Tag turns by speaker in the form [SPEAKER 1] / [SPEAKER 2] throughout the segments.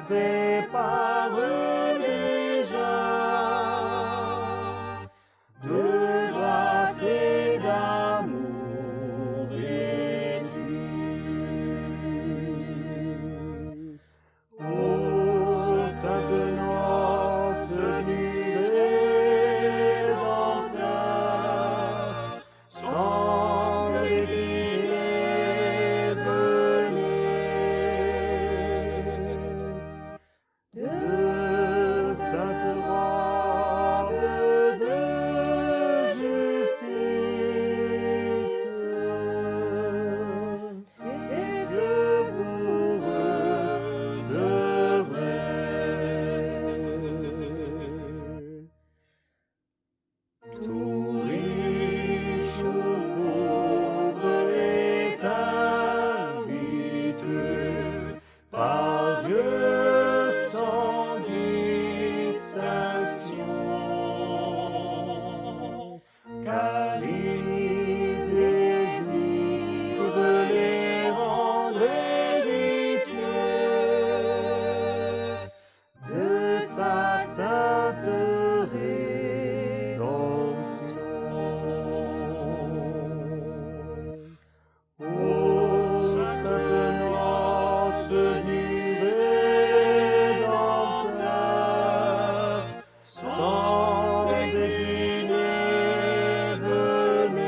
[SPEAKER 1] prépare déjà de grâce et d'amour vêtus. Ô sainte noce du Rédempteur, sang décliné, venez de sainte robe de justice, est-ce que vous recevrez? Tout riche ou pauvre est invité par Dieu sans distinction, car il désire les rendre héritiers de sa sainte rédemption. Ô sainte noce du Rédempteur, sang décliné, venez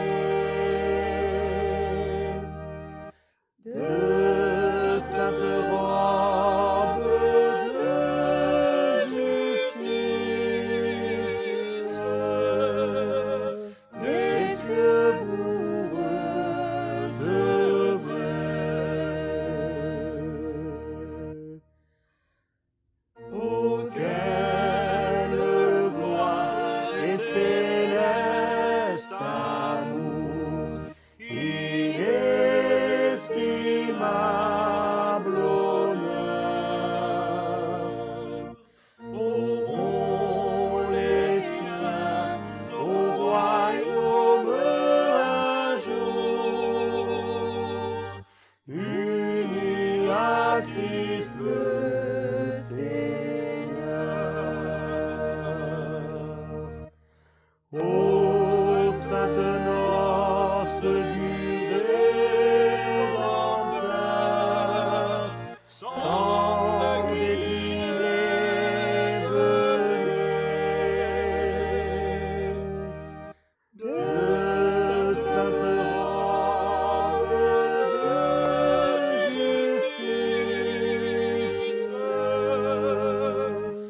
[SPEAKER 1] de sainte robe de justice, est-ce que vous recevrez? Oh, quelle gloire et céleste amour, inestimable honneur, auront les siens au royaume un jour, unis à Christ le Seigneur. Ô sainte noce du Rédempteur, sang décliné, venez de sainte robe de justice,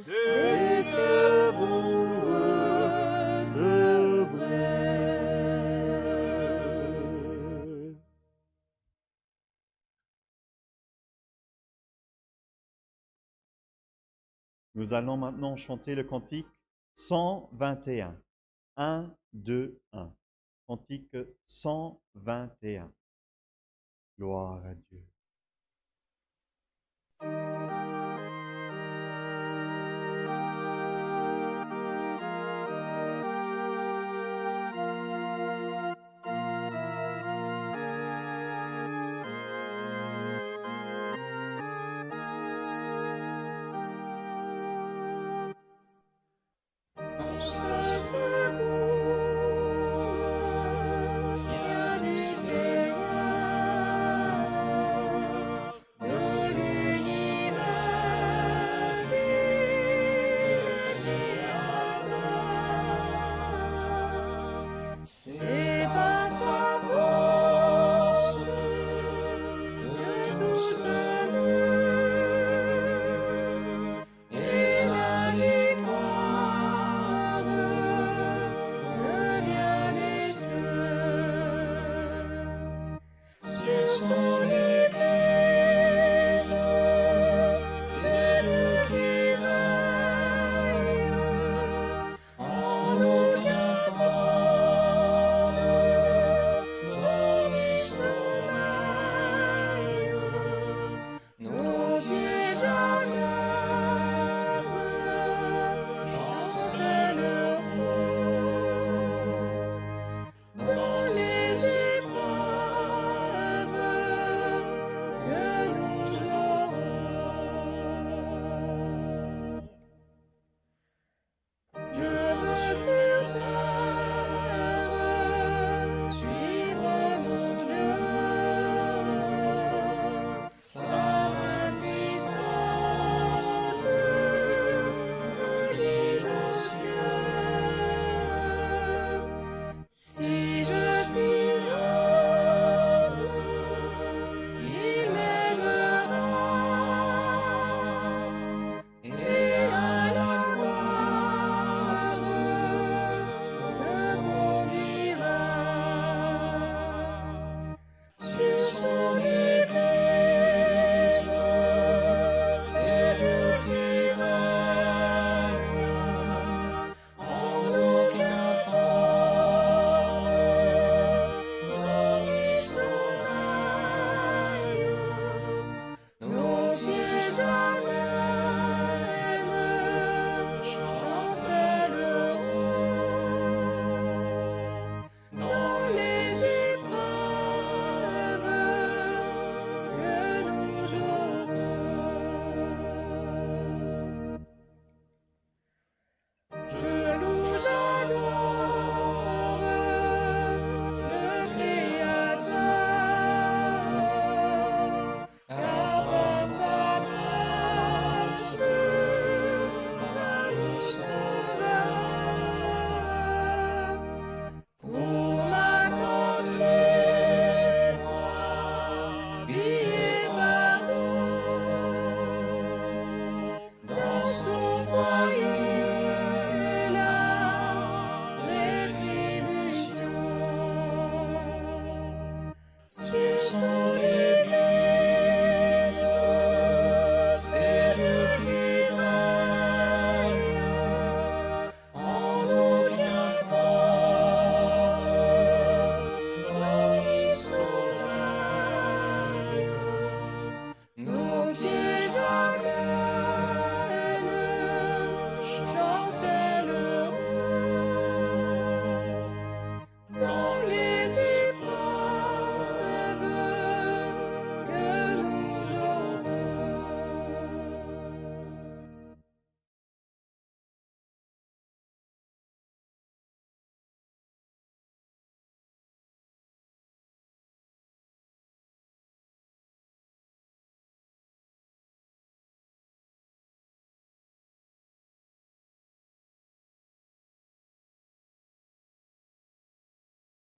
[SPEAKER 1] est-ce que vous recevrez?
[SPEAKER 2] Nous allons maintenant chanter le cantique 121. 1, 2, 1. Cantique 121. Gloire à Dieu.
[SPEAKER 1] On se secoue, vient du Seigneur, de l'univers, le Créateur. C'est par sa force que tout se meut, et la victoire me vient des cieux. Sur son Église, c'est Dieu qui veille, en aucun temps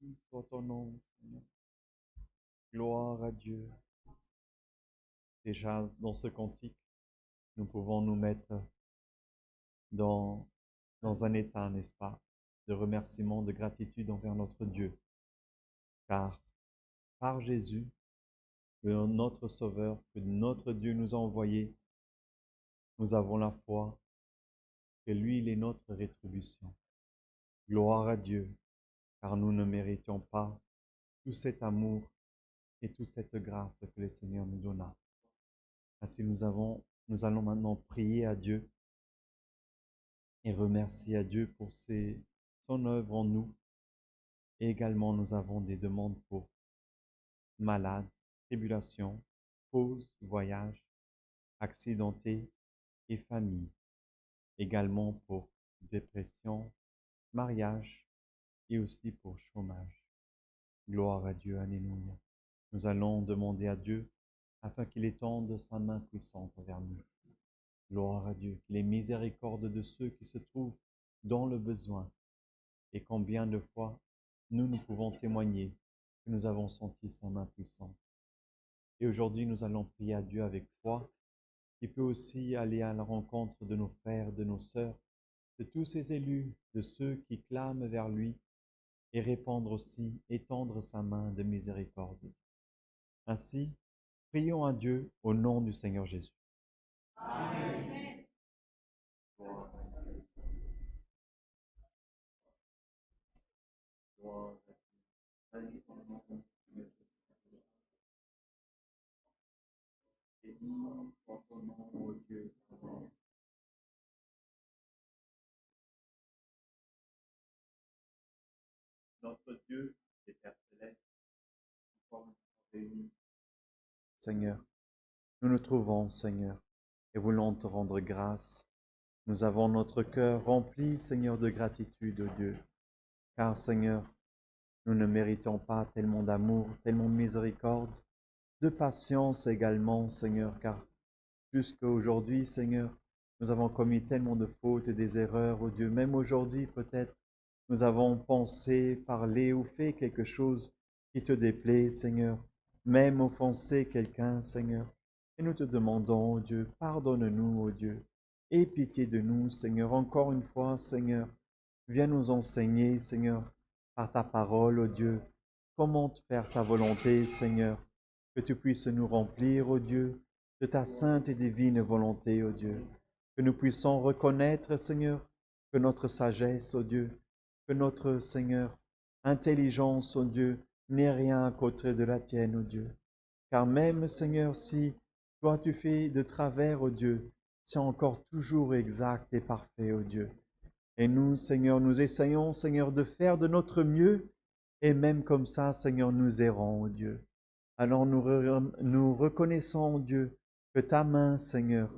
[SPEAKER 2] Béni soit ton nom, Seigneur. Gloire à Dieu. Déjà, dans ce cantique, nous pouvons nous mettre dans un état, n'est-ce pas, de remerciement, de gratitude envers notre Dieu. Car par Jésus, que notre Sauveur, que notre Dieu nous a envoyé, nous avons la foi que lui, il est notre rétribution. Gloire à Dieu, car nous ne méritions pas tout cet amour et toute cette grâce que le Seigneur nous donna. Ainsi, nous allons maintenant prier à Dieu et remercier à Dieu pour son œuvre en nous. Et également, nous avons des demandes pour malades, tribulations, causes, voyages, accidentés et familles. Également pour dépression, mariage et aussi pour chômage. Gloire à Dieu, alléluia. Nous allons demander à Dieu afin qu'il étende sa main puissante vers nous. Gloire à Dieu, qu'il ait miséricorde de ceux qui se trouvent dans le besoin. Et combien de fois nous pouvons témoigner que nous avons senti sa main puissante. Et aujourd'hui, nous allons prier à Dieu avec foi, qui peut aussi aller à la rencontre de nos frères, de nos sœurs, de tous ces élus, de ceux qui clament vers lui, et répandre aussi, étendre sa main de miséricorde. Ainsi, prions à Dieu au nom du Seigneur Jésus. Amen. Notre Dieu et Père céleste, Seigneur, nous nous trouvons, Seigneur, et voulons te rendre grâce. Nous avons notre cœur rempli, Seigneur, de gratitude, ô Dieu, car, Seigneur, nous ne méritons pas tellement d'amour, tellement de miséricorde, de patience également, Seigneur, car jusqu'à aujourd'hui, Seigneur, nous avons commis tellement de fautes et des erreurs, ô Dieu. Même aujourd'hui, peut-être, nous avons pensé, parlé ou fait quelque chose qui te déplaît, Seigneur. Même offensé quelqu'un, Seigneur. Et nous te demandons, ô Dieu, pardonne-nous, ô Dieu. Aie pitié de nous, Seigneur. Encore une fois, Seigneur, viens nous enseigner, Seigneur, par ta parole, ô Dieu, comment faire ta volonté, Seigneur. Que tu puisses nous remplir, ô Dieu, de ta sainte et divine volonté, ô Dieu. Que nous puissions reconnaître, Seigneur, que notre sagesse, ô Dieu, que notre, Seigneur, intelligence, ô Dieu, n'est rien à côté de la tienne, ô Dieu. Car même, Seigneur, si toi tu fais de travers, ô Dieu, c'est encore toujours exact et parfait, ô Dieu. Et nous, Seigneur, nous essayons, Seigneur, de faire de notre mieux, et même comme ça, Seigneur, nous errons, ô Dieu. Alors nous reconnaissons, ô Dieu, que ta main, Seigneur,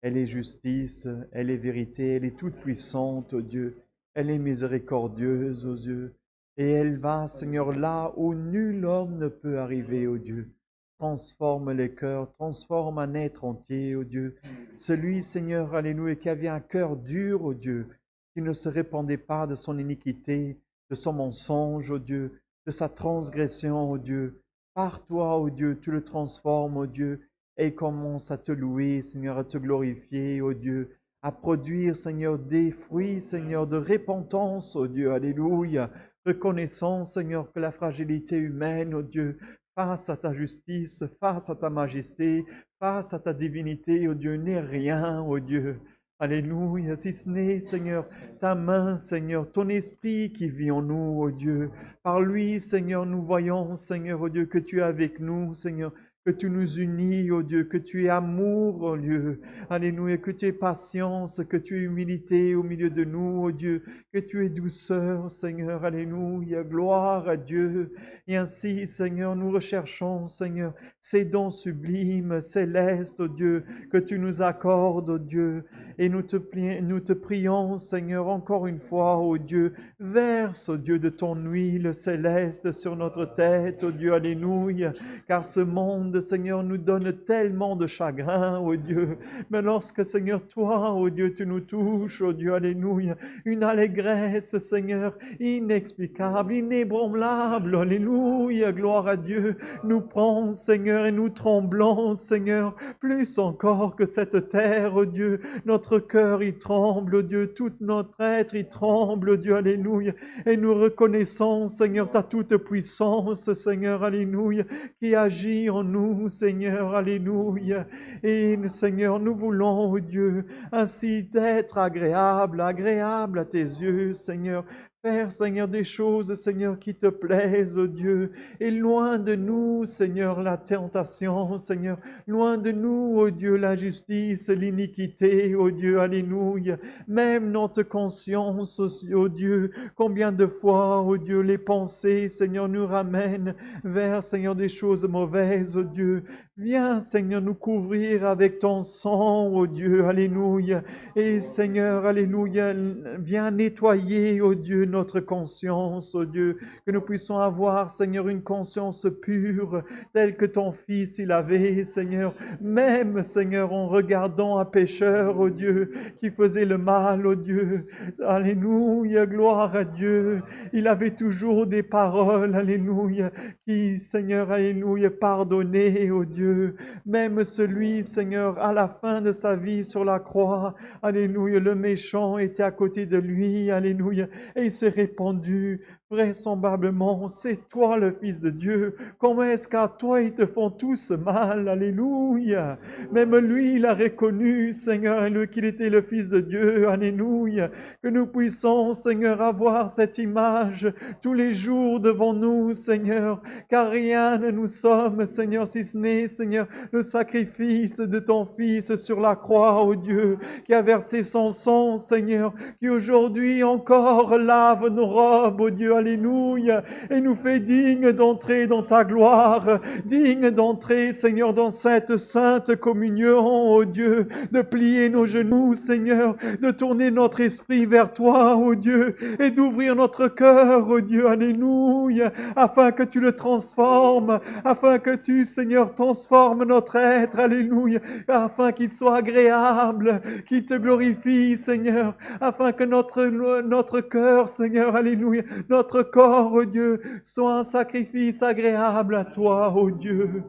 [SPEAKER 2] elle est justice, elle est vérité, elle est toute puissante, ô Dieu. Elle est miséricordieuse, ô Dieu. Et elle va, Seigneur, là où nul homme ne peut arriver, ô Dieu. Transforme les cœurs, transforme un être entier, ô Dieu. Celui, Seigneur, alléluia, qui avait un cœur dur, ô Dieu, qui ne se répandait pas de son iniquité, de son mensonge, ô Dieu, de sa transgression, ô Dieu. Par toi, ô Dieu, tu le transformes, ô Dieu, et il commence à te louer, Seigneur, à te glorifier, ô Dieu, à produire, Seigneur, des fruits, Seigneur, de repentance, ô Dieu, alléluia. Reconnaissons, Seigneur, que la fragilité humaine, ô Dieu, face à ta justice, face à ta majesté, face à ta divinité, ô Dieu, n'est rien, ô Dieu. Alléluia, si ce n'est, Seigneur, ta main, Seigneur, ton esprit qui vit en nous, ô Dieu. Par lui, Seigneur, nous voyons, Seigneur, ô Dieu, que tu es avec nous, Seigneur, que tu nous unis, ô Dieu, que tu es amour, ô Dieu. Alléluia, que tu es patience, que tu es humilité au milieu de nous, ô Dieu, que tu es douceur, Seigneur. Alléluia, gloire à Dieu. Et ainsi, Seigneur, nous recherchons, Seigneur, ces dons sublimes, célestes, ô Dieu, que tu nous accordes, ô Dieu. Et nous te prions, Seigneur, encore une fois, ô Dieu, verse, ô Dieu, de ton huile céleste sur notre tête, ô Dieu, alléluia, car ce monde, monde, Seigneur, nous donne tellement de chagrin, oh Dieu. Mais lorsque, Seigneur, toi, oh Dieu, tu nous touches, oh Dieu, alléluia, une allégresse, Seigneur, inexplicable, inébranlable, alléluia, gloire à Dieu, nous prend, Seigneur, et nous tremblons, Seigneur, plus encore que cette terre, oh Dieu, notre cœur y tremble, oh Dieu, tout notre être y tremble, oh Dieu, alléluia, et nous reconnaissons, Seigneur, ta toute puissance, Seigneur, alléluia, qui agit en nous, Seigneur, alléluia, et Seigneur, nous voulons, oh Dieu, ainsi d'être agréable à tes yeux, Seigneur, faire, Seigneur, des choses, Seigneur, qui te plaisent, oh Dieu, et loin de nous, Seigneur, la tentation, Seigneur, loin de nous, oh Dieu, l'injustice, l'iniquité, oh Dieu, alléluia, même notre conscience aussi, oh Dieu, combien de fois, oh Dieu, les pensées, Seigneur, nous ramènent vers, Seigneur, des choses mauvaises, oh Dieu, viens, Seigneur, nous couvrir avec ton sang, oh Dieu, alléluia, et Seigneur, alléluia, viens nettoyer, oh Dieu, notre conscience, oh Dieu, que nous puissions avoir, Seigneur, une conscience pure, telle que ton Fils il avait, Seigneur, même, Seigneur, en regardant un pécheur, oh Dieu, qui faisait le mal, oh Dieu, alléluia, gloire à Dieu, il avait toujours des paroles, alléluia, qui, Seigneur, alléluia, pardonnaient, oh Dieu, même celui, Seigneur, à la fin de sa vie sur la croix, alléluia, le méchant était à côté de lui, alléluia, et il s'est répandu, vraisemblablement, c'est toi le Fils de Dieu, comment est-ce qu'à toi ils te font tous mal, alléluia, même lui il a reconnu, Seigneur, qu'il était le Fils de Dieu, alléluia, que nous puissions, Seigneur, avoir cette image tous les jours devant nous, Seigneur, car rien ne nous sommes, Seigneur, si ce n'est, Seigneur, le sacrifice de ton Fils sur la croix, oh Dieu, qui a versé son sang, Seigneur, qui aujourd'hui encore lave nos robes, oh Dieu, alléluia, et nous fait dignes d'entrer dans ta gloire, dignes d'entrer, Seigneur, dans cette sainte communion, oh Dieu, de plier nos genoux, Seigneur, de tourner notre esprit vers toi, oh Dieu, et d'ouvrir notre cœur, oh Dieu, alléluia, afin que tu le transformes, afin que tu, Seigneur, transformes notre être, alléluia, afin qu'il soit agréable, qu'il te glorifie, Seigneur, afin que notre cœur, Seigneur, alléluia, notre corps, oh Dieu, soit un sacrifice agréable à toi, oh Dieu.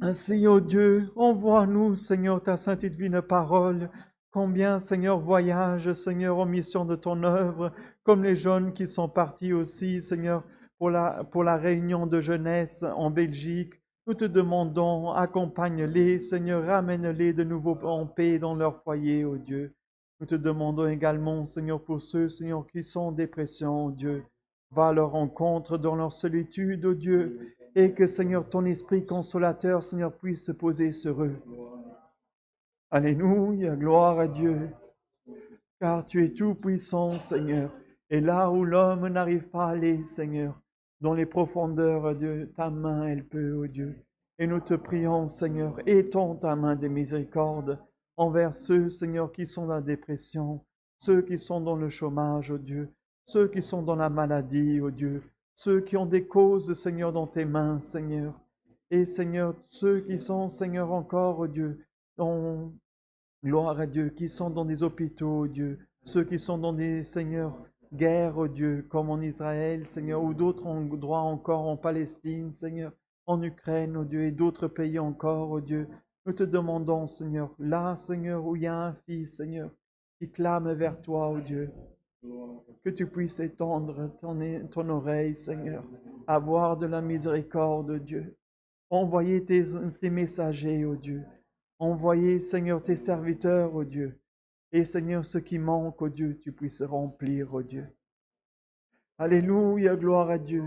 [SPEAKER 2] Ainsi, ô Dieu, envoie-nous, Seigneur, ta sainte et divine parole. Combien, Seigneur, voyage, Seigneur, en mission de ton œuvre, comme les jeunes qui sont partis aussi, Seigneur, pour la réunion de jeunesse en Belgique. Nous te demandons, accompagne-les, Seigneur, ramène-les de nouveau en paix dans leur foyer, ô Dieu. Nous te demandons également, Seigneur, pour ceux, Seigneur, qui sont en dépression, ô Dieu. Va à leur rencontre dans leur solitude, ô Dieu, et que, Seigneur, ton esprit consolateur, Seigneur, puisse se poser sur eux. Alléluia, gloire à Dieu, car tu es tout puissant, Seigneur, et là où l'homme n'arrive pas à aller, Seigneur, dans les profondeurs de ta main, elle peut, ô Dieu. Et nous te prions, Seigneur, étends ta main de miséricorde envers ceux, Seigneur, qui sont dans la dépression, ceux qui sont dans le chômage, ô Dieu, ceux qui sont dans la maladie, ô Dieu, ceux qui ont des causes, Seigneur, dans tes mains, Seigneur. Et Seigneur, ceux qui sont, Seigneur, encore, ô Dieu, dans, gloire à Dieu, qui sont dans des hôpitaux, ô Dieu, ceux qui sont dans des, Seigneur, guerres, ô Dieu, comme en Israël, Seigneur, ou d'autres endroits encore en Palestine, Seigneur, en Ukraine, ô Dieu, et d'autres pays encore, ô Dieu. Nous te demandons, Seigneur, là, Seigneur, où il y a un fils, Seigneur, qui clame vers toi, ô Dieu, que tu puisses étendre ton oreille, Seigneur, avoir de la miséricorde, Dieu. Envoyer tes messagers, ô Dieu. Envoyer, Seigneur, tes serviteurs, ô Dieu. Et Seigneur, ce qui manque, ô Dieu, tu puisses remplir, ô Dieu. Alléluia, gloire à Dieu.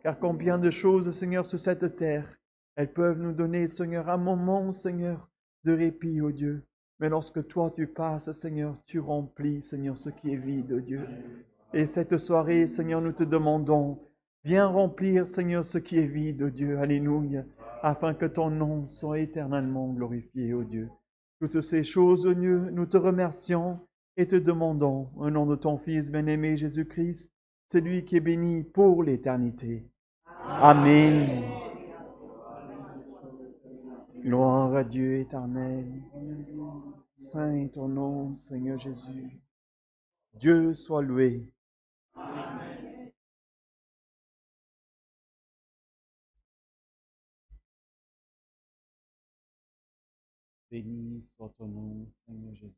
[SPEAKER 2] Car combien de choses, Seigneur, sur cette terre, elles peuvent nous donner, Seigneur, un moment, Seigneur, de répit, ô Dieu. Mais lorsque toi tu passes, Seigneur, tu remplis, Seigneur, ce qui est vide, ô Dieu. Et cette soirée, Seigneur, nous te demandons, viens remplir, Seigneur, ce qui est vide, ô Dieu. Alléluia. Afin que ton nom soit éternellement glorifié, ô Dieu. Toutes ces choses, ô Dieu, nous te remercions et te demandons, au nom de ton Fils bien-aimé Jésus-Christ, celui qui est béni pour l'éternité. Amen. Gloire à Dieu éternel. Saint est ton nom, Seigneur Jésus. Dieu soit loué. Béni soit ton nom, Seigneur Jésus.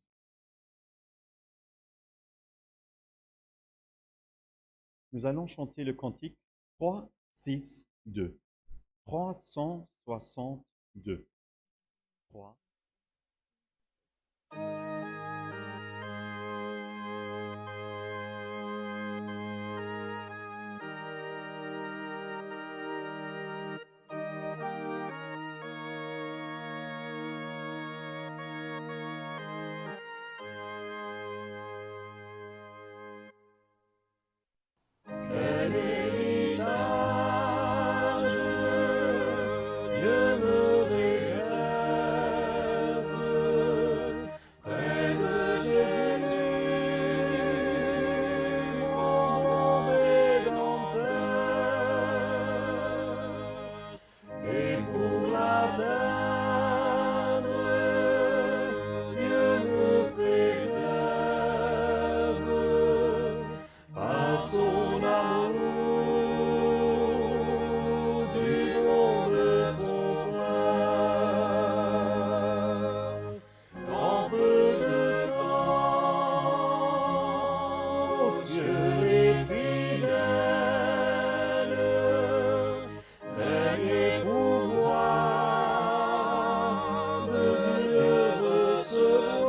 [SPEAKER 2] Nous allons chanter le cantique 362. 362. 3.
[SPEAKER 1] Quel héritage Dieu me réserve près de Jésus, mon bon Rédempteur. Et pour l'atteindre, Dieu me préserve par son amour du long de ton pleur. Dans peu de temps, ô cieux et fidèles, règne et pouvoir de Dieu recevront.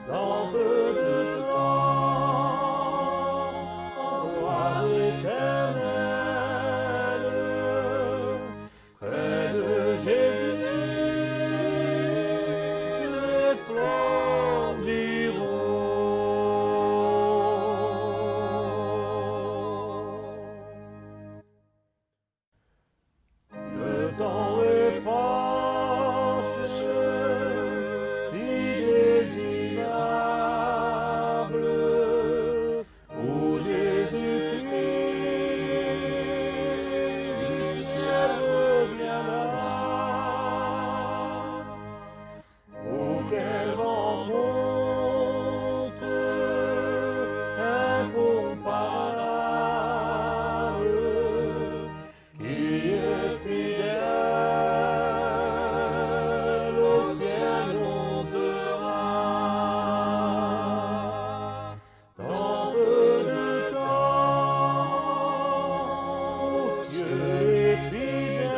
[SPEAKER 1] Dans peu de temps, en gloire éternelle, près de Jésus, resplendiront. Le temps est proche, si désirable, où Jésus-Christ du ciel reviendra. Oh, quelle rencontre incomparable, qui est fidèle au ciel montera. Dans peu de temps, ô cieux et fidèles,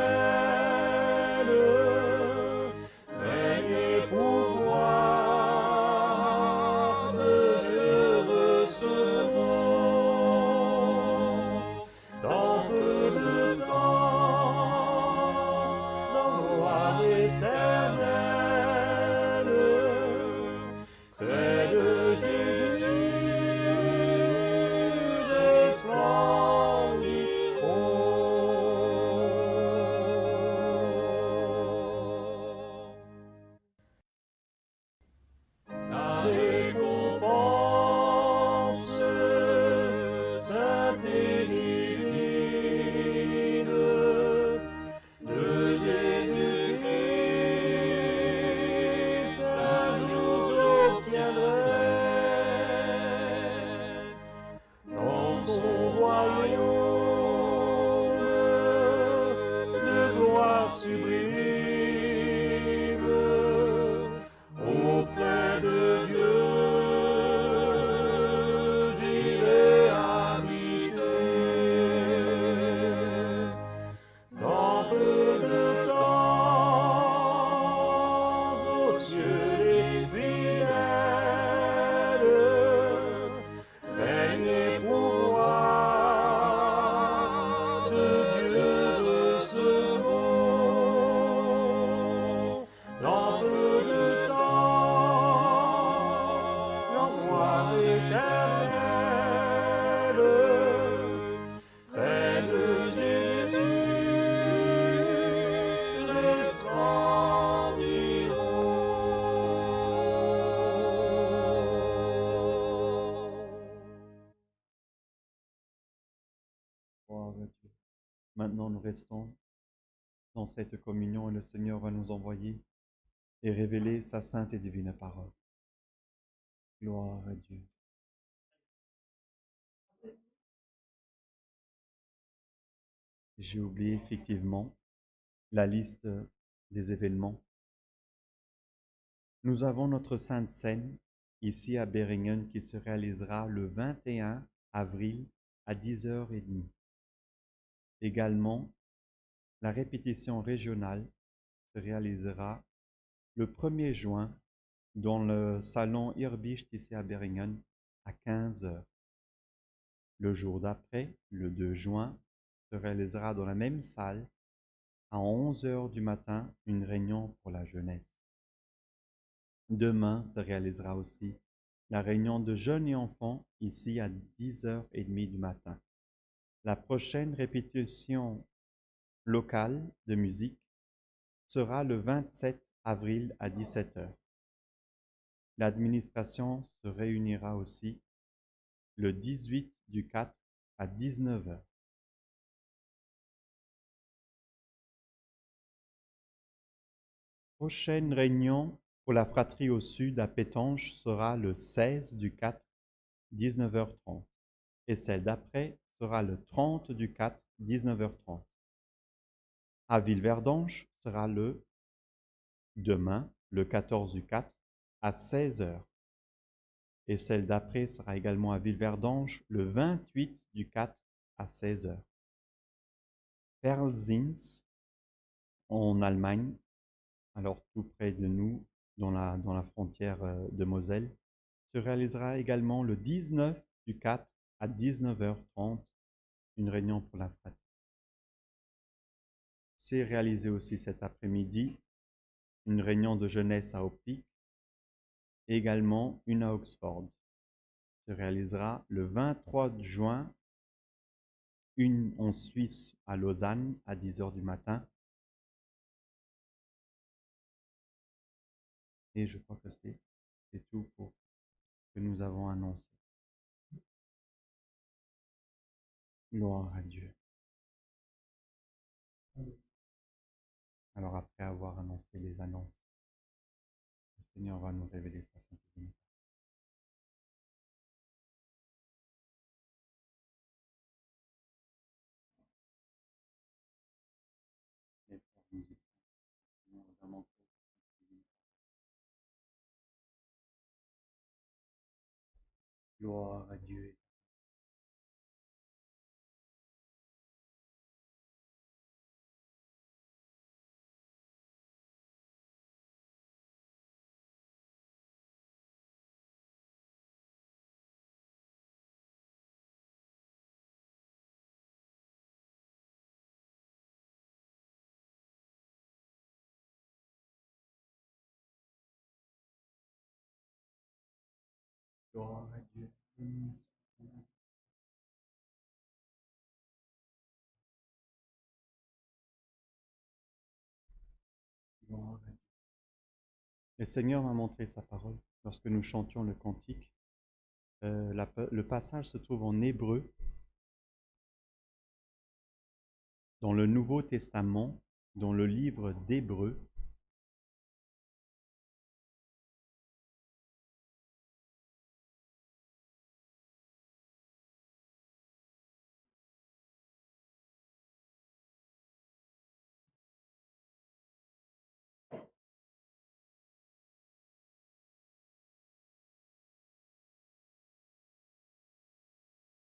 [SPEAKER 1] règne et pouvoir de Dieu recevront. Dans peu de temps, en gloire éternelle, près de Jésus, resplendiront. La récompense sainte et divine de Jésus-Christ, un jour j'obtiendrai dans son royaume de gloire sublime, auprès de Dieu, j'irai habiter. Dans peu de temps, aux cieux les fidèles, règne et pouvoir de Dieu recevront. Dans peu de temps, en gloire éternelle, près de Jésus, resplendiront.
[SPEAKER 2] Gloire à Dieu. Maintenant, nous restons dans cette communion et le Seigneur va nous envoyer et révéler sa sainte et divine parole. Gloire à Dieu. J'ai oublié effectivement la liste des événements. Nous avons notre Sainte Seine ici à Beringen qui se réalisera le 21 avril à 10h30. Également, la répétition régionale se réalisera le 1er juin dans le salon Irbicht ici à Beringen à 15h. Le jour d'après, le 2 juin, se réalisera dans la même salle à 11h du matin une réunion pour la jeunesse. Demain se réalisera aussi la réunion de jeunes et enfants ici à 10h30 du matin. La prochaine répétition locale de musique sera le 27 avril à 17h. L'administration se réunira aussi le 18 du 4 à 19h. Prochaine réunion pour la fratrie au sud à Pétange sera le 16 du 4, 19h30. Et celle d'après sera le 30 du 4, 19h30. À Villeverdange sera le demain, le 14 du 4, à 16h. Et celle d'après sera également à Villeverdange le 28 du 4 à 16h. Perlzins, en Allemagne, alors tout près de nous, dans la frontière de Moselle, se réalisera également le 19 du 4 à 19h30, une réunion pour la fratrie. C'est réalisé aussi cet après-midi, une réunion de jeunesse à Oppic, et également une à Oxford. Se réalisera le 23 juin, une en Suisse à Lausanne à 10h du matin. Et je crois que c'est tout pour ce que nous avons annoncé. Gloire à Dieu. Alors après avoir annoncé les annonces, le Seigneur va nous révéler sa sainte divinité. Les frères musiciens, le Seigneur nous a montré sa sainte divinité. Gloire à Dieu. Gloire à Dieu. Gloire à Dieu. Le Seigneur m'a montré sa parole lorsque nous chantions le cantique. Le passage se trouve en Hébreu, dans le Nouveau Testament, dans le livre d'Hébreu.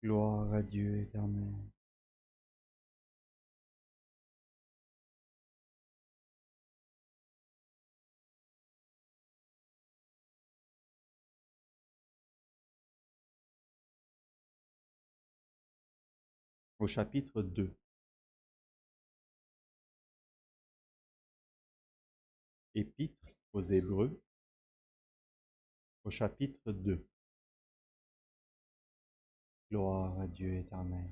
[SPEAKER 2] Gloire à Dieu éternel. Au chapitre 2. Épître aux Hébreux, au chapitre 2. Gloire à Dieu éternel.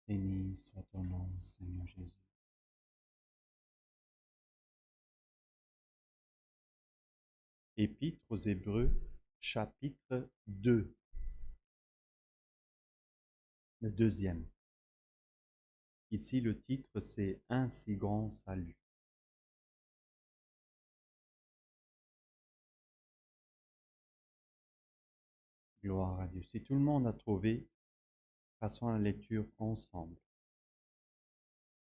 [SPEAKER 2] Béni soit ton nom, Seigneur Jésus. Épître aux Hébreux, chapitre 2.
[SPEAKER 3] le deuxième. Ici, le titre, c'est « Un si grand salut ». Gloire à Dieu. Si tout le monde a trouvé, passons à la lecture ensemble.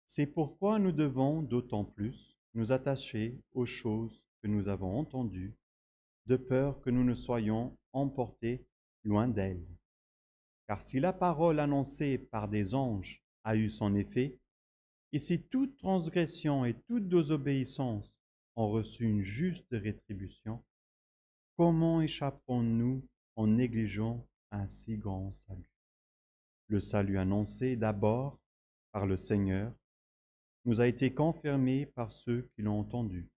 [SPEAKER 3] C'est pourquoi nous devons d'autant plus nous attacher aux choses que nous avons entendues, de peur que nous ne soyons emportés loin d'elles. Car si la parole annoncée par des anges a eu son effet, et si toute transgression et toute désobéissance ont reçu une juste rétribution, comment échapperons-nous en négligeant un si grand salut? Le salut annoncé d'abord par le Seigneur nous a été confirmé par ceux qui l'ont entendu.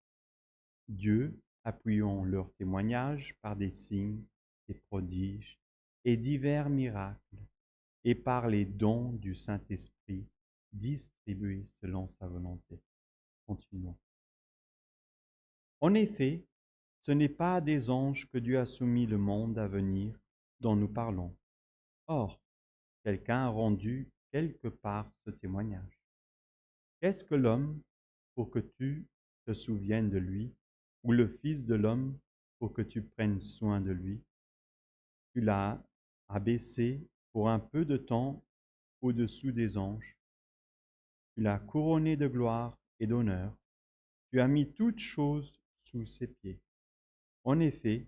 [SPEAKER 3] Dieu, appuyant leur témoignage par des signes, des prodiges et divers miracles, et par les dons du Saint-Esprit distribués selon sa volonté. Continuons. En effet, ce n'est pas à des anges que Dieu a soumis le monde à venir dont nous parlons. Or, quelqu'un a rendu quelque part ce témoignage. Qu'est-ce que l'homme pour que tu te souviennes de lui, ou le Fils de l'homme pour que tu prennes soin de lui? Tu l'as abaissé pour un peu de temps au-dessous des anges. Tu l'as couronné de gloire et d'honneur. Tu as mis toutes choses sous ses pieds. En effet,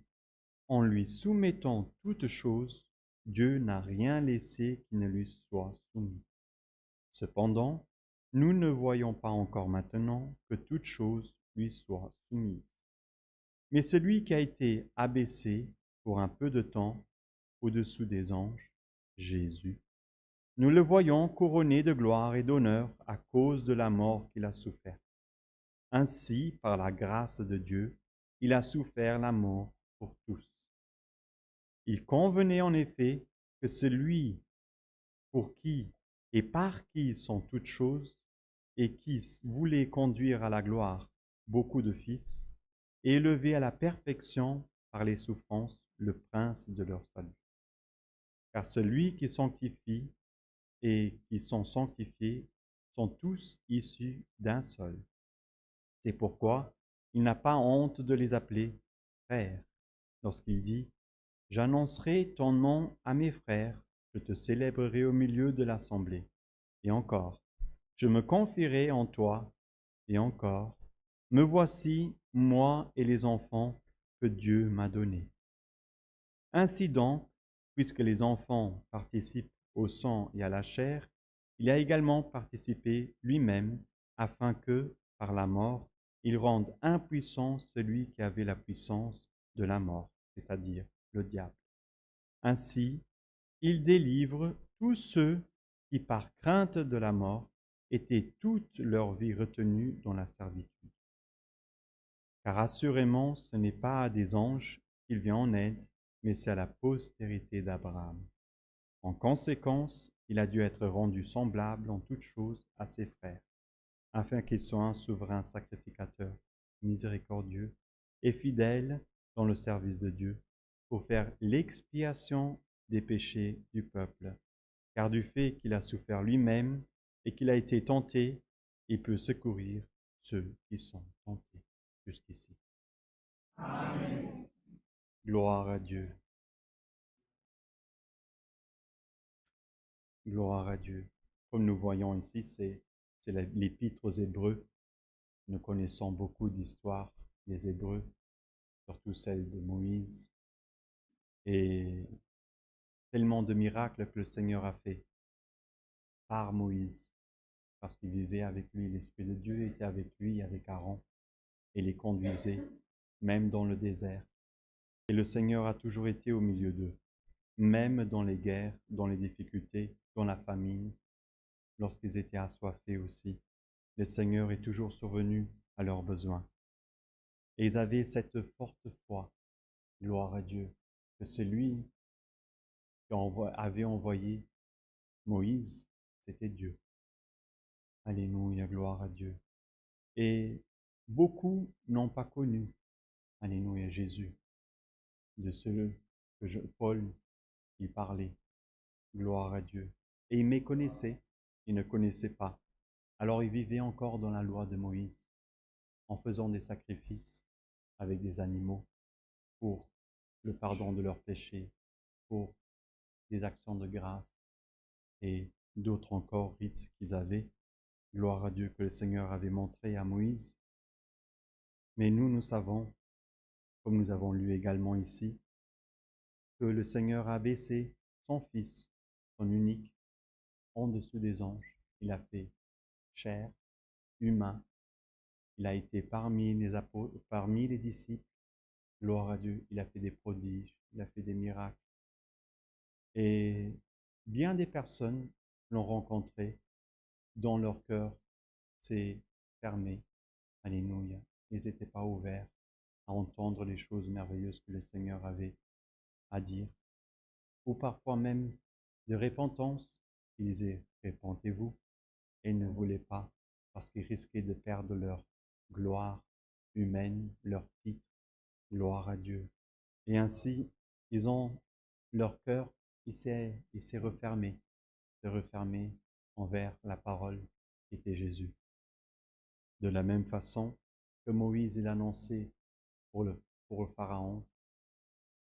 [SPEAKER 3] en lui soumettant toutes choses, Dieu n'a rien laissé qui ne lui soit soumis. Cependant, nous ne voyons pas encore maintenant que toutes choses lui soient soumises. Mais celui qui a été abaissé pour un peu de temps au-dessous des anges, Jésus, nous le voyons couronné de gloire et d'honneur à cause de la mort qu'il a souffert. Ainsi, par la grâce de Dieu, il a souffert la mort pour tous. Il convenait en effet que celui pour qui et par qui sont toutes choses, et qui voulait conduire à la gloire beaucoup de fils, et élever à la perfection par les souffrances le prince de leur salut. Car celui qui sanctifie et qui sont sanctifiés sont tous issus d'un seul. C'est pourquoi il n'a pas honte de les appeler frères, lorsqu'il dit « J'annoncerai ton nom à mes frères, je te célébrerai au milieu de l'assemblée. » Et encore, « Je me confierai en toi. » Et encore, « Me voici, moi et les enfants que Dieu m'a donnés. » Ainsi donc, puisque les enfants participent au sang et à la chair, il a également participé lui-même, afin que, par la mort, il rende impuissant celui qui avait la puissance de la mort, c'est-à-dire le diable. Ainsi, il délivre tous ceux qui, par crainte de la mort, étaient toute leur vie retenus dans la servitude. Car assurément, ce n'est pas à des anges qu'il vient en aide, mais c'est à la postérité d'Abraham. En conséquence, il a dû être rendu semblable en toutes choses à ses frères, afin qu'il soit un souverain sacrificateur, miséricordieux et fidèle dans le service de Dieu, pour faire l'expiation des péchés du peuple. Car du fait qu'il a souffert lui-même et qu'il a été tenté, il peut secourir ceux qui sont tentés. Jusqu'ici.
[SPEAKER 1] Amen.
[SPEAKER 3] Gloire à Dieu. Gloire à Dieu. Comme nous voyons ici, c'est l'épître aux Hébreux. Nous connaissons beaucoup d'histoires des Hébreux, surtout celle de Moïse, et tellement de miracles que le Seigneur a fait par Moïse, parce qu'il vivait avec lui. L'Esprit de Dieu était avec lui, avec Aaron, et les conduisait, même dans le désert. Et le Seigneur a toujours été au milieu d'eux, même dans les guerres, dans les difficultés, dans la famine, lorsqu'ils étaient assoiffés aussi. Le Seigneur est toujours survenu à leurs besoins. Et ils avaient cette forte foi, gloire à Dieu, que c'est lui qui avait envoyé Moïse, c'était Dieu. Alléluia, gloire à Dieu. Et beaucoup n'ont pas connu, alléluia, Jésus, de ceux que Paul y parlait, gloire à Dieu. et ils méconnaissaient, ils ne connaissaient pas. Alors ils vivaient encore dans la loi de Moïse, en faisant des sacrifices avec des animaux pour le pardon de leurs péchés, pour des actions de grâce et d'autres encore rites qu'ils avaient. Gloire à Dieu que le Seigneur avait montré à Moïse. Mais nous savons, comme nous avons lu également ici, que le Seigneur a baissé son Fils, son unique, en dessous des anges. Il a fait chair, humain. Il a été parmi les apôtres, parmi les disciples. Gloire à Dieu, il a fait des prodiges, il a fait des miracles. Et bien des personnes l'ont rencontré, dont leur cœur s'est fermé. Alléluia. Ils n'étaient pas ouverts à entendre les choses merveilleuses que le Seigneur avait à dire. Ou parfois même de repentance. Il disait, repentez-vous. Et ils ne voulaient pas parce qu'ils risquaient de perdre leur gloire humaine, leur titre. Gloire à Dieu. Et ainsi, ils ont leur cœur, il s'est refermé, envers la parole qui était Jésus. De la même façon que Moïse il annonçait pour le Pharaon,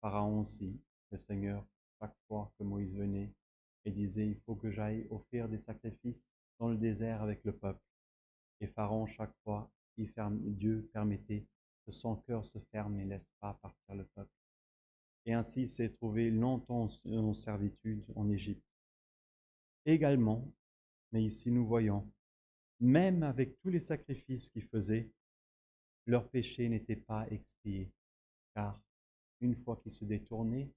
[SPEAKER 3] Pharaon aussi, le Seigneur, chaque fois que Moïse venait et disait, il faut que j'aille offrir des sacrifices dans le désert avec le peuple. Et Pharaon, chaque fois, Dieu permettait que son cœur se ferme et ne laisse pas partir le peuple. Et ainsi il s'est trouvé longtemps en servitude en Égypte. Également, mais ici nous voyons, même avec tous les sacrifices qu'ils faisaient, leur péché n'était pas expié, car une fois qu'ils se détournaient,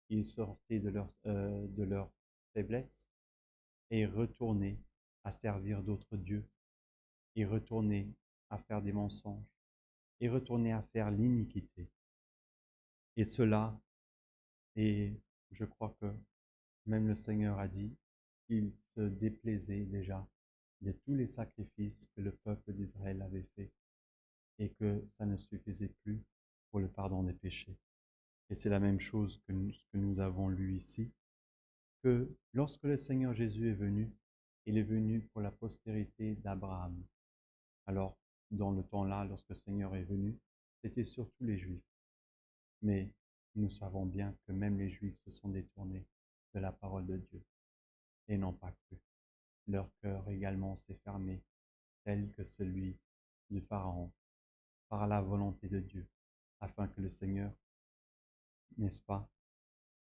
[SPEAKER 3] ils sortaient de leur faiblesse et retournaient à servir d'autres dieux, ils retournaient à faire des mensonges, ils retournaient à faire l'iniquité. Et cela, et je crois que même le Seigneur a dit qu'il se déplaisait déjà de tous les sacrifices que le peuple d'Israël avait fait et que ça ne suffisait plus pour le pardon des péchés. Et c'est la même chose que ce que nous avons lu ici, que lorsque le Seigneur Jésus est venu, il est venu pour la postérité d'Abraham. Alors, dans le temps-là, lorsque le Seigneur est venu, c'était surtout les Juifs. Mais nous savons bien que même les Juifs se sont détournés de la parole de Dieu et n'ont pas cru. Leur cœur également s'est fermé, tel que celui du Pharaon, par la volonté de Dieu, afin que le Seigneur, n'est-ce pas,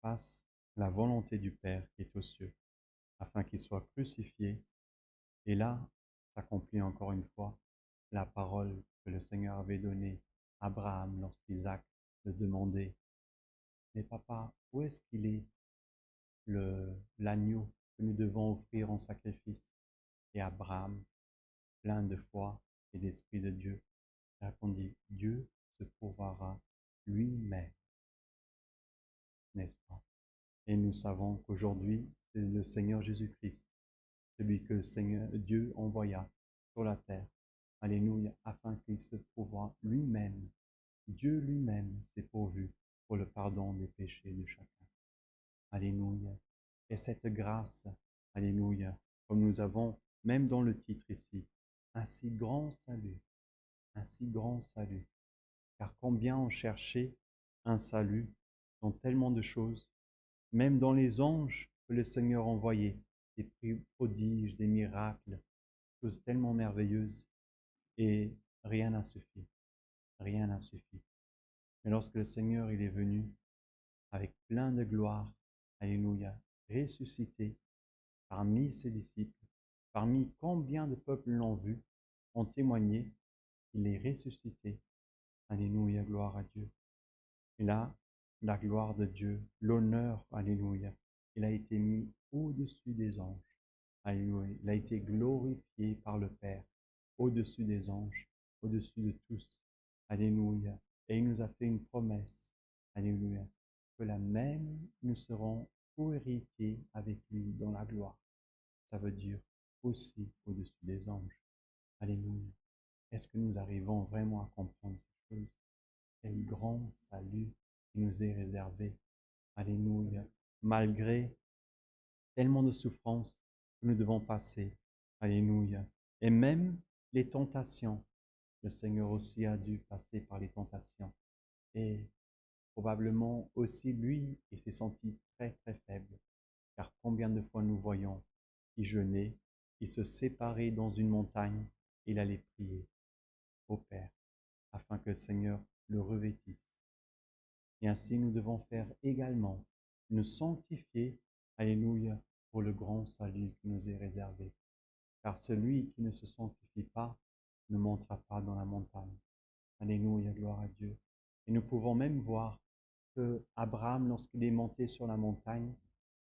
[SPEAKER 3] fasse la volonté du Père qui est aux cieux, afin qu'il soit crucifié. Et là, s'accomplit encore une fois la parole que le Seigneur avait donnée à Abraham lorsqu'Isaac le demandait. Mais papa, où est-ce qu'il est l'agneau que nous devons offrir en sacrifice? Et Abraham, plein de foi et d'esprit de Dieu, répondit, Dieu se pourvoira lui-même, n'est-ce pas? Et nous savons qu'aujourd'hui, c'est le Seigneur Jésus-Christ, celui que le Seigneur Dieu envoya sur la terre, alléluia, afin qu'il se pourvoie lui-même. Dieu lui-même s'est pourvu pour le pardon des péchés de chacun. Alléluia. Et cette grâce, alléluia, comme nous avons, même dans le titre ici, un si grand salut, un si grand salut. Car combien on cherchait un salut dans tellement de choses, même dans les anges que le Seigneur envoyait, des prodiges, des miracles, choses tellement merveilleuses, et rien n'a suffi, rien n'a suffi. Mais lorsque le Seigneur il est venu, avec plein de gloire, alléluia, ressuscité parmi ses disciples, parmi combien de peuples l'ont vu, ont témoigné qu'il est ressuscité. Alléluia, gloire à Dieu. Et là, la gloire de Dieu, l'honneur, alléluia, il a été mis au-dessus des anges. Alléluia, il a été glorifié par le Père, au-dessus des anges, au-dessus de tous. Alléluia. Et il nous a fait une promesse. Alléluia. Que la même nous serons co-héritiers avec lui dans la gloire. Ça veut dire aussi au-dessus des anges. Alléluia. Est-ce que nous arrivons vraiment à comprendre ces choses? Quel grand salut qui nous est réservé. Alléluia. Malgré tellement de souffrances que nous devons passer. Alléluia. Et même les tentations. Le Seigneur aussi a dû passer par les tentations. Et probablement aussi lui, il s'est senti très très faible. Car combien de fois nous voyons qu'il jeûnait, qu'il se séparait dans une montagne, il allait prier au Père, afin que le Seigneur le revêtisse. Et ainsi nous devons faire également, nous sanctifier, alléluia, pour le grand salut qui nous est réservé. Car celui qui ne se sanctifie pas ne montera pas dans la montagne. Alléluia, gloire à Dieu. Et nous pouvons même voir que Abraham, lorsqu'il est monté sur la montagne,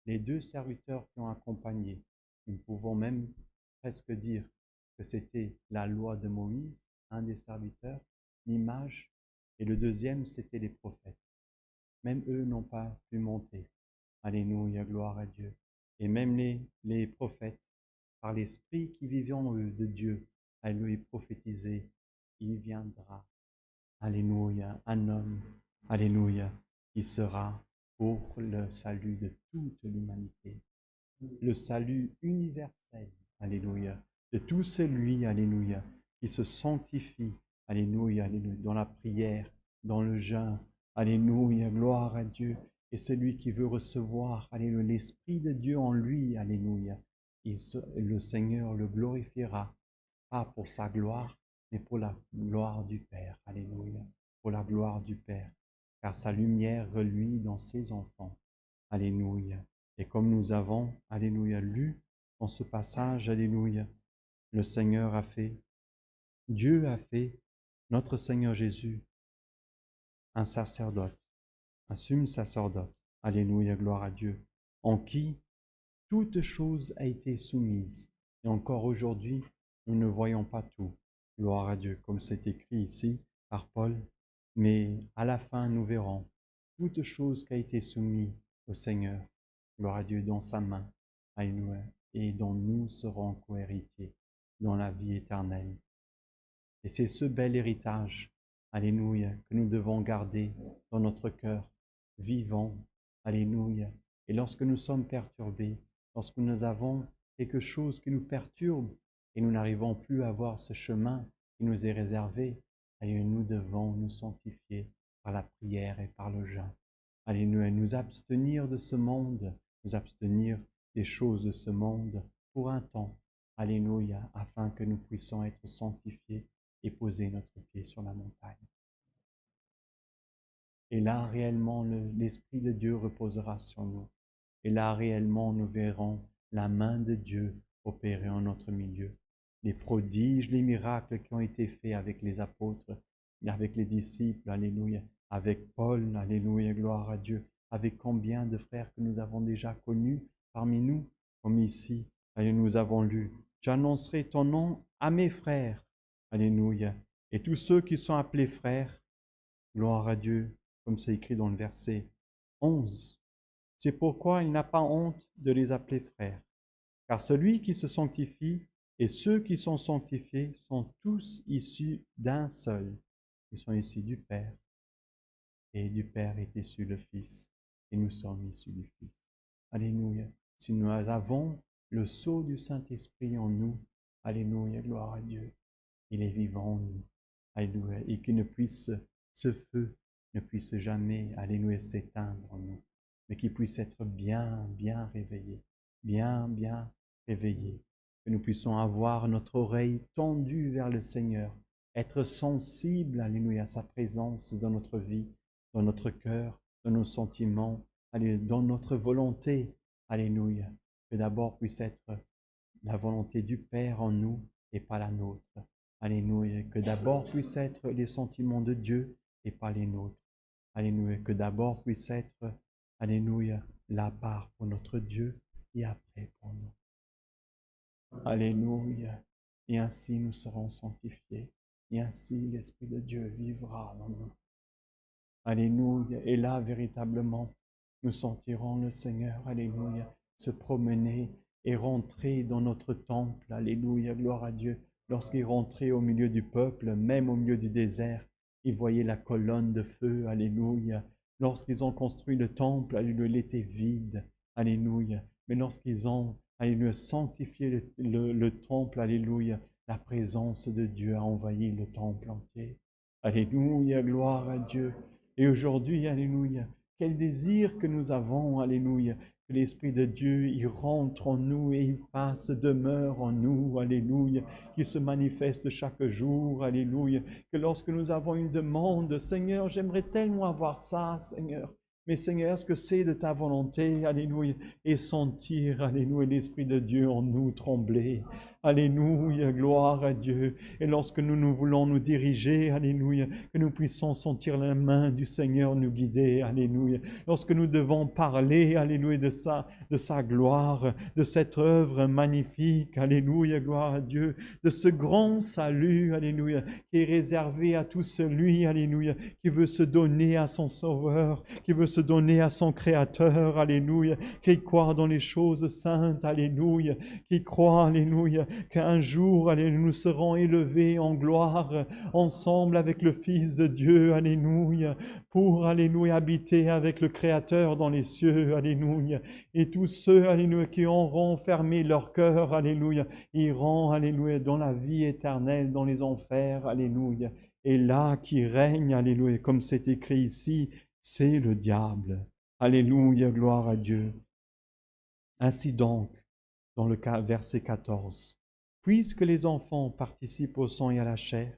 [SPEAKER 3] les deux serviteurs qui ont accompagné, nous pouvons même presque dire que c'était la loi de Moïse, un des serviteurs, l'image, et le deuxième, c'était les prophètes. Même eux n'ont pas pu monter. Alléluia, gloire à Dieu. Et même les prophètes, par l'Esprit qui vivait en eux de Dieu, alléluia, prophétisaient, il viendra, alléluia, un homme, alléluia, qui sera pour le salut de toute l'humanité, le salut universel, alléluia, de tout celui, alléluia, qui se sanctifie, alléluia, alléluia, dans la prière, dans le jeûne, alléluia, gloire à Dieu, et celui qui veut recevoir, alléluia, l'Esprit de Dieu en lui, alléluia, le Seigneur le glorifiera, pas pour sa gloire, mais pour la gloire du Père, alléluia, pour la gloire du Père, car sa lumière reluit dans ses enfants, alléluia. Et comme nous avons, alléluia, lu dans ce passage, alléluia, le Seigneur a fait, Dieu a fait, notre Seigneur Jésus, un sacerdote, un summe sacerdote, alléluia, gloire à Dieu, en qui toute chose a été soumise. Et encore aujourd'hui, nous ne voyons pas tout, gloire à Dieu, comme c'est écrit ici par Paul, mais à la fin, nous verrons toute chose qui a été soumise au Seigneur, gloire à Dieu, dans sa main, alléluia, et dont nous serons co-héritiers dans la vie éternelle. Et c'est ce bel héritage, alléluia, que nous devons garder dans notre cœur, vivant, alléluia. Et lorsque nous sommes perturbés, lorsque nous avons quelque chose qui nous perturbe et nous n'arrivons plus à voir ce chemin qui nous est réservé, alléluia, nous devons nous sanctifier par la prière et par le jeûne. Alléluia, nous abstenir de ce monde, nous abstenir des choses de ce monde pour un temps, alléluia, afin que nous puissions être sanctifiés et poser notre pied sur la montagne. Et là, réellement, l'Esprit de Dieu reposera sur nous. Et là, réellement, nous verrons la main de Dieu opérer en notre milieu. Les prodiges, les miracles qui ont été faits avec les apôtres, avec les disciples, alléluia, avec Paul, alléluia, gloire à Dieu, avec combien de frères que nous avons déjà connus parmi nous, comme ici, et nous avons lu. J'annoncerai ton nom à mes frères, alléluia, et tous ceux qui sont appelés frères, gloire à Dieu, comme c'est écrit dans le verset 11. C'est pourquoi il n'a pas honte de les appeler frères. Car celui qui se sanctifie et ceux qui sont sanctifiés sont tous issus d'un seul. Ils sont issus du Père. Et du Père est issu le Fils. Et nous sommes issus du Fils. Alléluia. Si nous avons le sceau du Saint-Esprit en nous, alléluia, gloire à Dieu. Il est vivant en nous. Alléluia. Et qu'il ne puisse, ce feu ne puisse jamais, alléluia, s'éteindre en nous, mais qu'il puisse être bien, bien réveillé, bien, bien réveillé. Que nous puissions avoir notre oreille tendue vers le Seigneur, être sensible, alléluia, à sa présence dans notre vie, dans notre cœur, dans nos sentiments, alléluia, dans notre volonté, alléluia. Que d'abord puisse être la volonté du Père en nous et pas la nôtre. Alléluia. Que d'abord puisse être les sentiments de Dieu et pas les nôtres. Alléluia. Que d'abord puisse être, alléluia, la part pour notre Dieu et après pour nous. Alléluia. Et ainsi nous serons sanctifiés. Et ainsi l'Esprit de Dieu vivra en nous. Alléluia. Et là, véritablement, nous sentirons le Seigneur, alléluia, se promener et rentrer dans notre temple. Alléluia. Gloire à Dieu. Lorsqu'il rentrait au milieu du peuple, même au milieu du désert, il voyait la colonne de feu. Alléluia. Lorsqu'ils ont construit le temple, alléluia, il était vide. Alléluia. mais lorsqu'ils ont, alléluia, sanctifié le temple, alléluia, la présence de Dieu a envahi le temple entier. Alléluia, gloire à Dieu. Et aujourd'hui, alléluia, quel désir que nous avons, alléluia, que l'Esprit de Dieu, il rentre en nous et il fasse demeure en nous, alléluia, qu'il se manifeste chaque jour, alléluia, que lorsque nous avons une demande, Seigneur, j'aimerais tellement avoir ça, Seigneur, mais Seigneur, est-ce que c'est de ta volonté, alléluia, et sentir, alléluia, l'Esprit de Dieu en nous trembler, alléluia, gloire à Dieu, et lorsque nous voulons nous diriger, alléluia, que nous puissions sentir la main du Seigneur nous guider, alléluia, lorsque nous devons parler, alléluia, de sa gloire, de cette œuvre magnifique, alléluia, gloire à Dieu, de ce grand salut, alléluia, qui est réservé à tout celui, alléluia, qui veut se donner à son Sauveur, qui veut se donner à son Créateur, alléluia, qui croit dans les choses saintes, alléluia, qui croit, alléluia, qu'un jour, alléluia, nous serons élevés en gloire, ensemble avec le Fils de Dieu, alléluia, pour, alléluia, habiter avec le Créateur dans les cieux, alléluia. Et tous ceux, alléluia, qui auront fermé leur cœur, alléluia, iront, alléluia, dans la vie éternelle, dans les enfers, alléluia. Et là qui règne, alléluia, comme c'est écrit ici, c'est le diable. Alléluia, gloire à Dieu. Ainsi donc, dans le verset 14, puisque les enfants participent au sang et à la chair,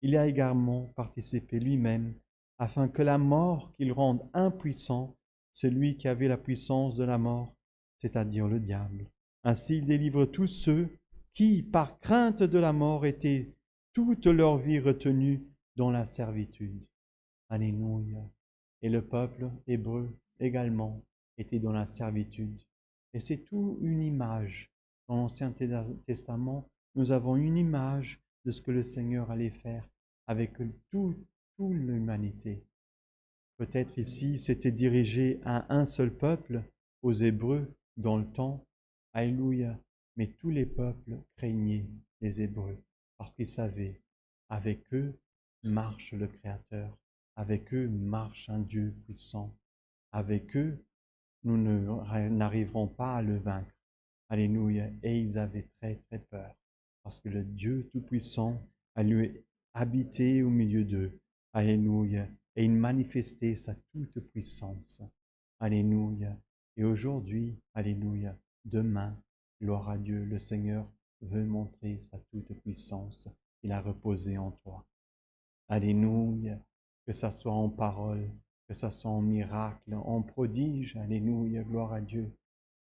[SPEAKER 3] il a également participé lui-même, afin que la mort qu'il rende impuissant, celui qui avait la puissance de la mort, c'est-à-dire le diable. Ainsi il délivre tous ceux qui, par crainte de la mort, étaient toute leur vie retenus dans la servitude. Alléluia. Et le peuple hébreu également était dans la servitude. Et c'est tout une image. Dans l'Ancien Testament, nous avons une image de ce que le Seigneur allait faire avec toute l'humanité. Peut-être ici, c'était dirigé à un seul peuple, aux Hébreux, dans le temps. Alléluia. Mais tous les peuples craignaient les Hébreux parce qu'ils savaient, avec eux marche le Créateur, avec eux marche un Dieu puissant, avec eux nous n'arriverons pas à le vaincre. Alléluia. Et ils avaient très très peur parce que le Dieu Tout-Puissant allait habiter au milieu d'eux. Alléluia. Et il manifestait sa toute puissance. Alléluia. Et aujourd'hui, alléluia, demain, gloire à Dieu, le Seigneur veut montrer sa toute puissance. Il a reposé en toi. Alléluia. Que ça soit en parole, que ça soit en miracle, en prodige. Alléluia, gloire à Dieu.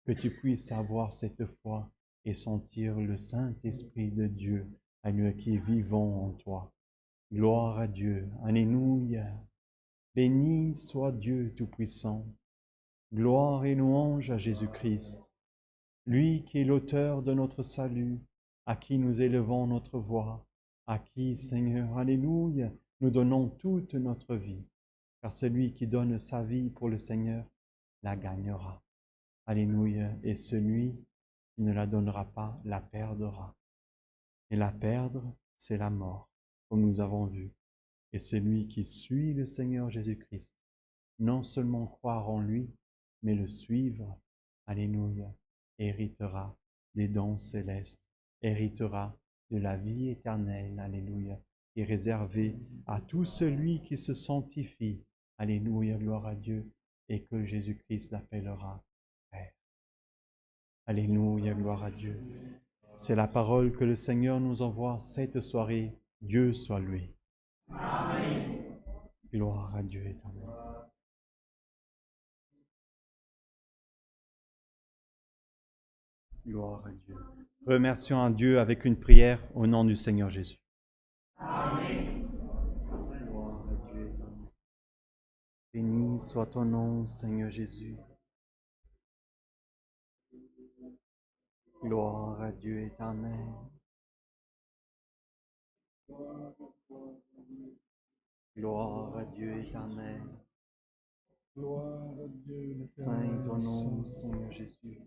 [SPEAKER 3] Que tu puisses avoir cette foi et sentir le Saint-Esprit de Dieu, alléluia, qui est vivant en toi. Gloire à Dieu. Alléluia. Béni soit Dieu Tout-Puissant. Gloire et louange à Jésus-Christ, lui qui est l'auteur de notre salut, à qui nous élevons notre voix, à qui, Seigneur, alléluia, nous donnons toute notre vie, car celui qui donne sa vie pour le Seigneur la gagnera. Alléluia, et celui qui ne la donnera pas la perdra. Et la perdre, c'est la mort, comme nous avons vu. Et celui qui suit le Seigneur Jésus-Christ, non seulement croire en lui, mais le suivre, alléluia, héritera des dons célestes, héritera de la vie éternelle, alléluia, qui est réservée à tout celui qui se sanctifie, alléluia, gloire à Dieu, et que Jésus-Christ l'appellera Père. Alléluia, gloire à Dieu. C'est la parole que le Seigneur nous envoie cette soirée. Dieu soit loué. Amen. Gloire à Dieu éternel. Gloire à Dieu. Remercions à Dieu avec une prière au nom du Seigneur Jésus. Amen. Gloire à Dieu éternel. Béni soit ton nom, Seigneur Jésus. Gloire à Dieu éternel. Gloire à Dieu éternel.
[SPEAKER 1] Gloire à Dieu.
[SPEAKER 3] Saint ton nom, Seigneur Jésus.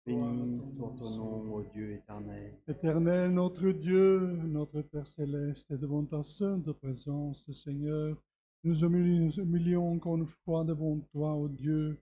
[SPEAKER 3] Béni soit ton nom, ô Dieu éternel.
[SPEAKER 1] Éternel, notre Dieu, notre Père céleste, devant ta sainte présence, Seigneur, nous humilions encore une fois devant toi, ô Dieu,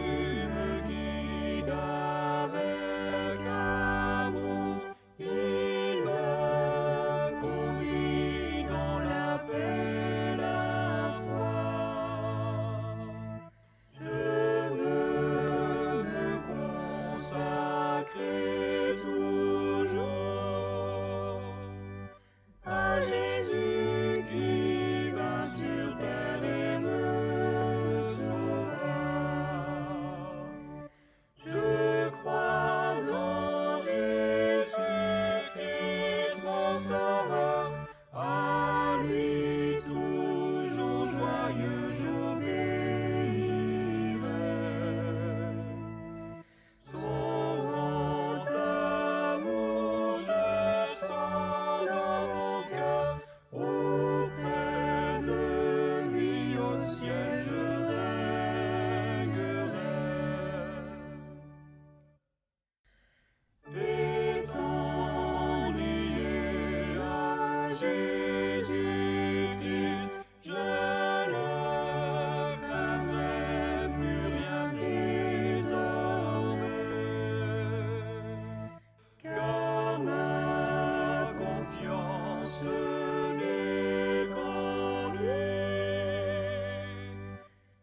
[SPEAKER 4] Jésus-Christ, je ne craindrai plus rien désormais, car ma confiance n'est qu'en lui,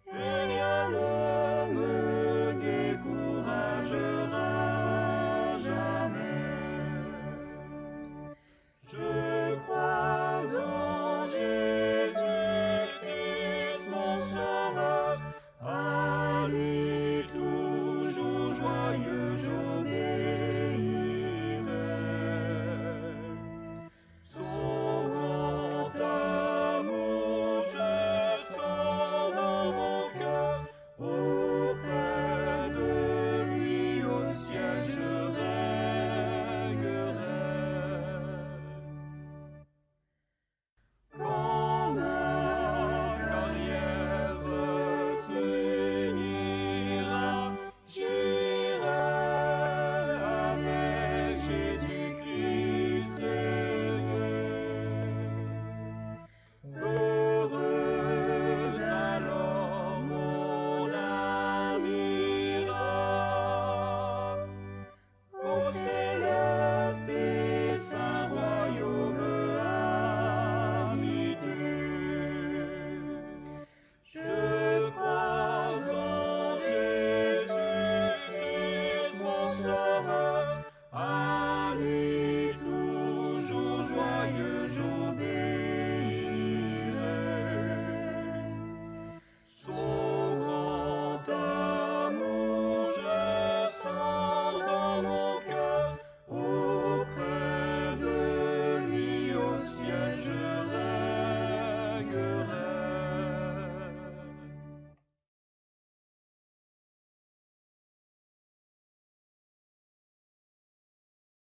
[SPEAKER 4] et rien ne me découragera jamais. Je crois en Jésus-Christ, mon Sauveur, à lui toujours joyeux j'obéirai. Son grand amour je sens dans mon cœur, auprès de lui au ciel je règnerai. Quand ma carrière se finira, j'irai avec Jésus-Christ régner. Heureuse alors mon âme ira au céleste et saint royaume habité. Je crois en Jésus-Christ, mon Sauveur, à lui toujours joyeux j'obéirai. Son grand amour je sens dans mon cœur, auprès de lui au ciel je règnerai.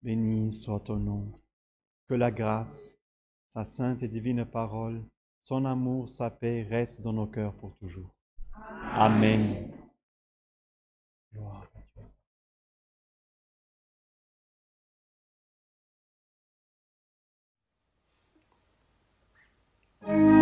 [SPEAKER 3] Béni soit ton nom. Que la grâce, sa sainte et divine parole, son amour, sa paix restent dans nos cœurs pour toujours. Amen. Gloire à Dieu.